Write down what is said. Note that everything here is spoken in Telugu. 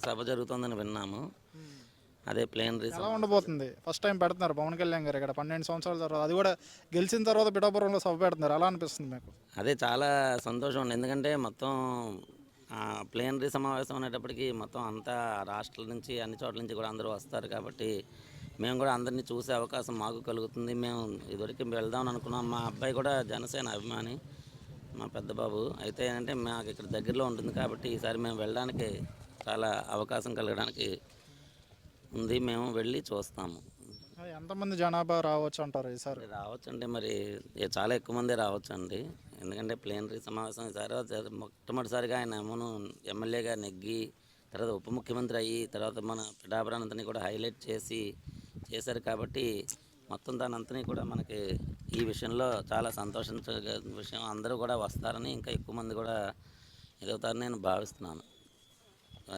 సభ జరుగుతుందని విన్నాము. అదే ప్లేనరీ ఎలా ఉండబోతుంది? ఫస్ట్ టైం పెడుతున్నారు పవన్ కళ్యాణ్ గారు ఇక్కడ 12 సంవత్సరాల తర్వాత, అది కూడా గెలిచిన తర్వాత పిఠాపురంలో సభ పెడుతున్నారు. ఎలా అనిపిస్తుంది మీకు? అదే చాలా సంతోషం ఉంది. ఎందుకంటే మొత్తం ప్లేనరీ సమావేశం అనేటప్పటికి మొత్తం అంతా రాష్ట్రాల నుంచి అన్ని చోట్ల నుంచి కూడా అందరూ వస్తారు కాబట్టి మేము కూడా అందరినీ చూసే అవకాశం మాకు కలుగుతుంది. మేము ఇదివరకు వెళ్దామని అనుకున్నాం. మా అబ్బాయి కూడా జనసేన అభిమాని, మా పెద్ద బాబు. అయితే ఏంటంటే మాకు ఇక్కడ దగ్గరలో ఉంటుంది కాబట్టి ఈసారి మేము వెళ్ళడానికి చాలా అవకాశం కలగడానికి ఉంది. మేము వెళ్ళి చూస్తాము. ఎంతమంది జనాభా రావచ్చు అంటారు ఈసారి? రావచ్చు అంటే మరి చాలా ఎక్కువ మందే రావచ్చు అండి. ఎందుకంటే ప్లేనరీ సమావేశం ఈసారి మొట్టమొదటిసారిగా ఆయన ఎమ్మెల్యేగా నెగ్గి తర్వాత ఉప ముఖ్యమంత్రి అయ్యి తర్వాత మన పిఠాపురాన్నంతని కూడా హైలైట్ చేశారు కాబట్టి మొత్తం దానంతని కూడా మనకి ఈ విషయంలో చాలా సంతోషించే విషయం. అందరూ కూడా వస్తారని ఇంకా ఎక్కువ మంది కూడా ఎదుగుతారని నేను భావిస్తున్నాను.